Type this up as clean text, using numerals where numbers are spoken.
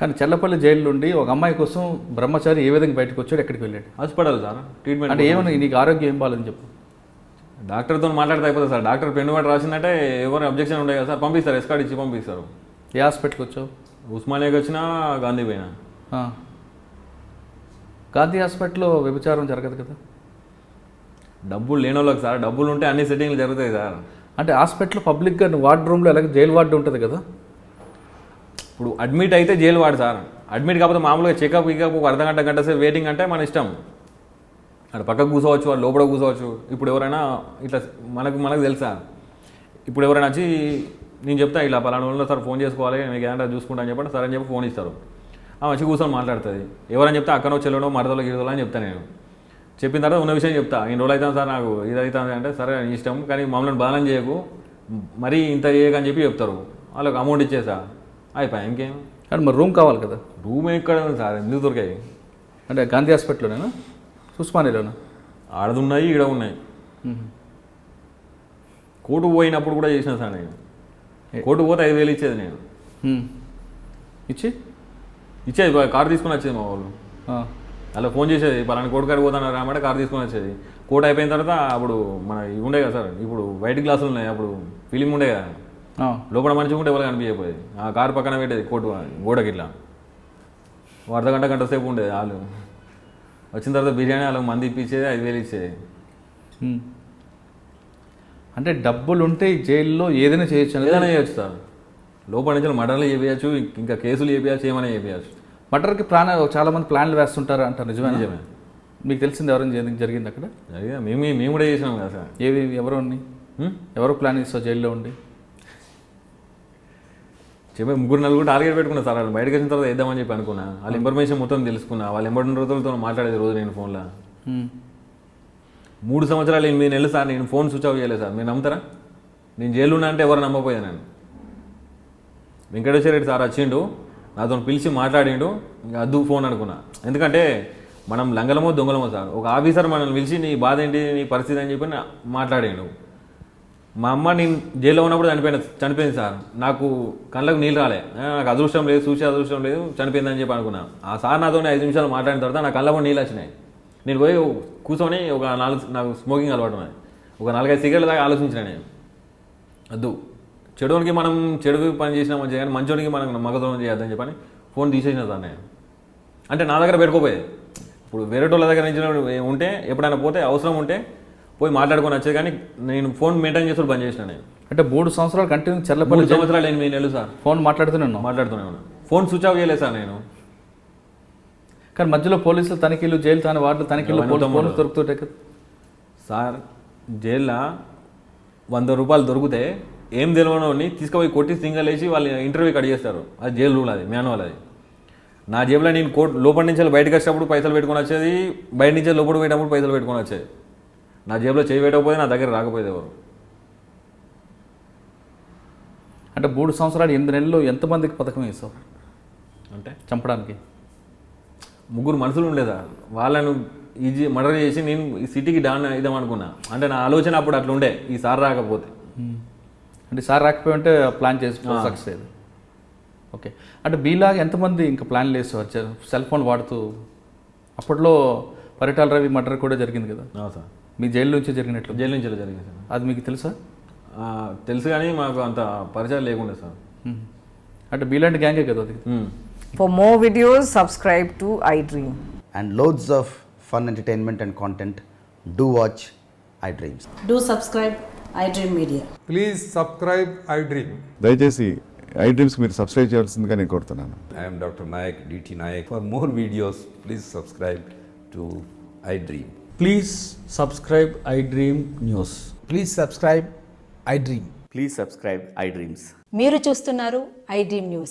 కానీ చల్లపల్లి జైలు నుండి ఒక అమ్మాయి కోసం బ్రహ్మచారి ఏ విధంగా బయటకు వచ్చాడు, ఎక్కడికి వెళ్ళాడు? Hospital sir treatment. అంటే ఏమన్నా నీకు ఆరోగ్యం ఏం బాగాలని చెప్పు. డాక్టర్తో మాట్లాడితే అయిపోతుంది సార్. డాక్టర్ పెన్ను వాటి రాసిందంటే ఎవరు అబ్జెక్షన్ ఉండే కదా సార్, పంపిస్తారు, ఎస్కార్డ్ ఇచ్చి పంపిస్తారు. ఏ హాస్పిటల్కి వచ్చావు? ఉస్మానియాకి వచ్చినా, గాంధీ పోయినా. గాంధీ హాస్పిటల్లో వ్యభిచారం జరగదు కదా? డబ్బులు లేని వాళ్ళకి సార్, డబ్బులు ఉంటే అన్ని సెట్టింగ్లు జరుగుతాయి సార్. అంటే హాస్పిటల్ పబ్లిక్గా వార్డ్ రూమ్లో అలాగే జైలు వార్డు ఉంటుంది కదా? ఇప్పుడు అడ్మిట్ అయితే జైలు వాడు సార్. అడ్మిట్ కాకపోతే మామూలుగా చెకప్ ఒక అర్ధ గంట సేపు వెయిటింగ్ అంటే మన ఇష్టం. అక్కడ పక్కకు కూర్చోవచ్చు, వాళ్ళు లోపల కూర్చోవచ్చు. ఇప్పుడు ఎవరైనా ఇట్లా మనకు తెలుసా, ఇప్పుడు ఎవరైనా వచ్చి నేను చెప్తా ఇలా పలానా వాళ్ళు సార్ ఫోన్ చేసుకోవాలి, మీకు ఏమంటే చూసుకుంటా అని చెప్పండి సరే అని చెప్పి ఫోన్ ఇస్తారు. వచ్చి కూర్చొని మాట్లాడుతుంది. ఎవరైనా చెప్తే అక్కనో చెల్లెనో మరదలో గిరదలో అని చెప్తాను నేను. చెప్పిన తర్వాత ఉన్న విషయం చెప్తా, ఇన్ని రోజులు అవుతాను సార్ నాకు ఇది అవుతుంది అంటే సరే ఇష్టం, కానీ మమ్మల్ని బాధం చేయకు, మరీ ఇంత చేయకని చెప్పి చెప్తారు. వాళ్ళకి అమౌంట్ ఇచ్చేసా అయిపోయా, ఇంకేం. కానీ మరి రూమ్ కావాలి కదా? రూమ్ ఎక్కడ ఉంది సార్, ఎందుకు దొరికాయి? అంటే గాంధీ హాస్పిటల్లోనేనా, ఉస్మానియాలోనా? ఆడదున్నాయి, ఈడ ఉన్నాయి. కోర్టు పోయినప్పుడు కూడా చేసిన సార్ నేను. కోర్టు పోతే 5,000 ఇచ్చేది నేను. ఇచ్చేది కారు తీసుకొని వచ్చేది మా వాళ్ళు. అలా ఫోన్ చేసేది, పలానా కోర్టు కాడికి పోతాను రామంటే కారు తీసుకొని వచ్చేది. కోర్టు అయిపోయిన తర్వాత అప్పుడు మన ఇవి ఉండే కదా సార్, ఇప్పుడు వైట్ గ్లాసులు ఉన్నాయి, అప్పుడు ఫిలిం ఉండే కదా, లోపల మంచిగా ఉంటే ఎవరు కనిపించకపోయేది. ఆ కారు పక్కన పెట్టేది కోర్టు గోడకి ఇట్లా. గంట సేపు ఉండేది. వాళ్ళు వచ్చిన తర్వాత బిర్యానీ వాళ్ళకి మంది ఇప్పించేది, 5,000 ఇచ్చేది. అంటే డబ్బులు ఉంటే జైల్లో ఏదైనా చేయొచ్చు, ఏదైనా చేయొచ్చు సార్. లోపల నుంచి మర్డర్లు చేయవచ్చు, ఇంకా కేసులు చేయవచ్చు, ఏమైనా చేయవచ్చు. మర్డర్కి చాలామంది ప్లాన్లు వేస్తుంటారు అంటారు, నిజమే? నిజమే. మీకు తెలిసింది ఎవరైనా జరిగింది అక్కడ? మేము కూడా చేసినాం కదా సార్. ఎవరు ప్లాన్ చేస్తావు జైల్లో ఉండి? చెప్పి 3-4 టార్గెట్ పెట్టుకున్నా సార్. వాళ్ళు బయటకు వచ్చిన తర్వాత వేద్దామని చెప్పి అనుకున్నా. వాళ్ళ ఇన్ఫర్మేషన్ మొత్తం తెలుసుకున్నా. వాళ్ళు ఎంబడిన రోజులతో మాట్లాడేది రోజు నేను ఫోన్లో. 3 సంవత్సరాలు 8 నెలలు సార్ నేను ఫోన్ స్విచ్ ఆఫ్ చేయలేదు సార్. మీరు నమ్ముతారా? నేను జైలు ఉన్నా అంటే ఎవరు నమ్మపోయాను. నేను వెంకటేశ్వర రెడ్డి సార్ వచ్చిండు, నాతో పిలిచి మాట్లాడిండు, ఇంకా అద్దు ఫోన్ అనుకున్నా. ఎందుకంటే మనం లంగలమో దొంగలమో సార్. ఒక ఆఫీసర్ మనల్ని పిలిచి నీ బాధ ఏంటి, నీ పరిస్థితి అని చెప్పి మాట్లాడిండు. మా అమ్మ నేను జైల్లో ఉన్నప్పుడు చనిపోయింది సార్. నాకు కళ్ళకు నీళ్ళు రాలే, నాకు అదృష్టం లేదు, చూసే అదృష్టం లేదు, చనిపోయిందని చెప్పి అనుకున్నాను. ఆ సార్ నాతో 5 నిమిషాలు మాట్లాడిన తర్వాత నా కళ్ళలో నీళ్ళు వచ్చినాయి. నేను పోయి కూర్చొని నాకు స్మోకింగ్ అలవాటు ఉన్నాయి, ఒక 4-5 సిగరెట్ల దాకా ఆలోచించిన నేను. వద్దు, చెడునికి మనం చెడు పని చేసినా మంచిగా, కానీ మంచోనికి మనం మగదోనం చేయొద్దని చెప్పని ఫోన్ తీసేసిన సార్ నేను. అంటే నా దగ్గర పెట్టుకోపోయేది. ఇప్పుడు వేరే వాళ్ళ దగ్గర నుంచి ఉంటే ఎప్పుడైనా పోతే అవసరం ఉంటే పోయి మాట్లాడుకొని వచ్చేది, కానీ నేను ఫోన్ మెయింటైన్ చేస్తూ బంద్ చేసిన నేను. అంటే 3 సంవత్సరాలు కంటిన్యూ చల్లపల్లి 3 సంవత్సరాలు 8 నెలలు సార్ ఫోన్ మాట్లాడుతూనే ఉన్నాను. ఫోన్ స్విచ్ ఆఫ్ చేయలేదు సార్ నేను. కానీ మధ్యలో పోలీసులు తనిఖీలు, జైలు వార్డులు తనిఖీలు దొరుకుతుంటాయి కదా సార్. జైల్లో 100 రూపాయలు దొరికితే ఏం తెలియని తీసుకుపోయి కొట్టి సింగల్ వేసి వాళ్ళు ఇంటర్వ్యూకి అడిగేస్తారు. అది జైలు రూల్, అది మాన్యువల్. అది నా జేబులో నేను లోపల నుంచి బయటకు వచ్చేటప్పుడు పైసలు పెట్టుకొని వచ్చేది, బయట నుంచి లోపల పోయేటప్పుడు పైసలు పెట్టుకొని వచ్చేది. నా జేబులో చేయి పెట్టకపోతే నా దగ్గర రాకపోయేది ఎవరు. అంటే 3 సంవత్సరాలు 8 నెలలు ఎంతమందికి పథకం వేసావు అంటే చంపడానికి? 3 మనుషులు ఉండేదా, వాళ్ళను ఈజీ మర్డర్ చేసి నేను ఈ సిటీకి డాన్ ఇద్దామనుకున్నా. అంటే నా ఆలోచన అప్పుడు అట్లా ఉండే, ఈ సార్ రాకపోతే. అంటే సార్ రాకపోయి ఉంటే ప్లాన్ చేసి సక్సెస్ అయ్యేది. ఓకే. అంటే బీలాగా ఎంతమంది ఇంకా ప్లాన్లు వేసేవారు సెల్ ఫోన్ వాడుతూ? అప్పట్లో పరిటాల రవి మర్డర్ కూడా జరిగింది కదా సార్, మీ జైలు నుంచి జరిగినట్లు? జైలు నుంచి జరిగింది సార్. అది మీకు తెలుసా? తెలుసు, కానీ మాకు అంత పరిచయం లేకుండా సార్. అంటే బీలాంటి గ్యాంగే కదా అది. For more videos, subscribe to iDream. And loads of fun entertainment and content, do watch iDreams. Do subscribe iDream Media. Please subscribe iDream. దయచేసి iDreams మీరు సబ్స్క్రైబ్ చేయాల్సిందిగా నేను కోరుతున్నాను. I am Dr. Nayak, DT Nayak. For more videos, please subscribe to iDream. Please subscribe iDream News. Please subscribe iDream. Please subscribe iDreams. మీరు చూస్తున్నారు iDream News.